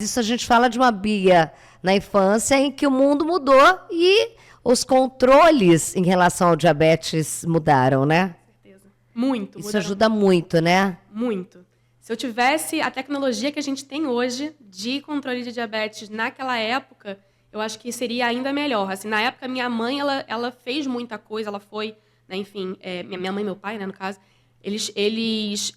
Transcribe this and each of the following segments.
isso a gente fala de uma Bia na infância em que o mundo mudou e os controles em relação ao diabetes mudaram, né? Certeza. Muito. Isso mudaram ajuda muito, né? muito. Se eu tivesse a tecnologia que a gente tem hoje de controle de diabetes naquela época, eu acho que seria ainda melhor. Assim, na época, minha mãe, ela fez muita coisa, ela foi, né, enfim, minha mãe e meu pai, né, no caso, eles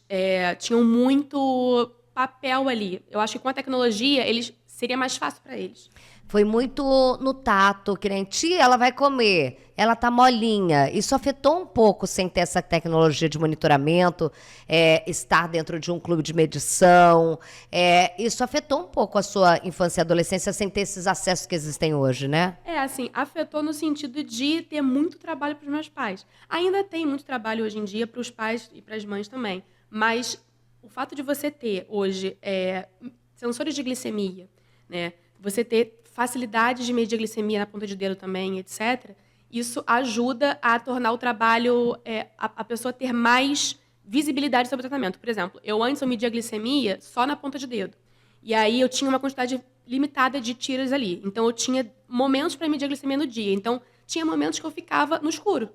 tinham muito papel ali. Eu acho que com a tecnologia, seria mais fácil para eles. Foi muito no tato, que nem tia, ela vai comer, ela tá molinha. Isso afetou um pouco sem ter essa tecnologia de monitoramento, estar dentro de um clube de medição. Isso afetou um pouco a sua infância e adolescência sem ter esses acessos que existem hoje, né? Assim, afetou no sentido de ter muito trabalho para os meus pais. Ainda tem muito trabalho hoje em dia para os pais e para as mães também. Mas o fato de você ter hoje sensores de glicemia, né? Você ter facilidade de medir a glicemia na ponta de dedo também, etc., isso ajuda a tornar o trabalho, a pessoa ter mais visibilidade sobre o tratamento. Por exemplo, antes eu media a glicemia só na ponta de dedo. E aí eu tinha uma quantidade limitada de tiras ali. Então eu tinha momentos para medir a glicemia no dia. Então tinha momentos que eu ficava no escuro.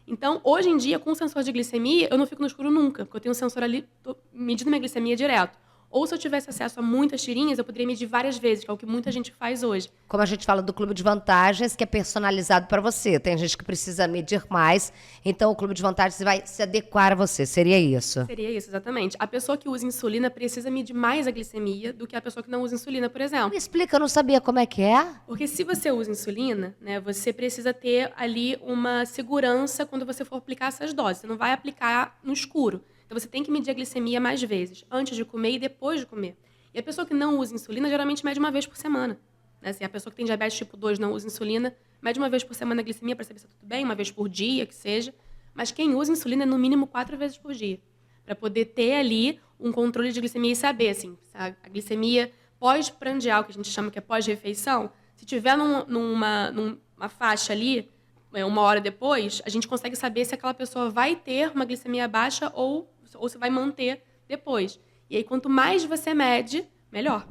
Então, hoje em dia, com o sensor de glicemia, eu não fico no escuro nunca, porque eu tenho um sensor ali medindo minha glicemia direto. Ou se eu tivesse acesso a muitas tirinhas, eu poderia medir várias vezes, que é o que muita gente faz hoje. Como a gente fala do clube de vantagens, que é personalizado para você. Tem gente que precisa medir mais, então o clube de vantagens vai se adequar a você. Seria isso? Seria isso, exatamente. A pessoa que usa insulina precisa medir mais a glicemia do que a pessoa que não usa insulina, por exemplo. Me explica, eu não sabia como é que é. Porque se você usa insulina, né, você precisa ter ali uma segurança quando você for aplicar essas doses. Você não vai aplicar no escuro. Então, você tem que medir a glicemia mais vezes, antes de comer e depois de comer. E a pessoa que não usa insulina, geralmente mede uma vez por semana. Né? Assim, a pessoa que tem diabetes tipo 2 não usa insulina, mede uma vez por semana a glicemia para saber se está tudo bem, uma vez por dia, que seja. Mas quem usa insulina é no mínimo 4 vezes por dia, para poder ter ali um controle de glicemia e saber, assim, a glicemia pós-prandial, que a gente chama que é pós-refeição, se tiver numa faixa ali, 1 hora depois, a gente consegue saber se aquela pessoa vai ter uma glicemia baixa ou se vai manter depois. E aí, quanto mais você mede, melhor.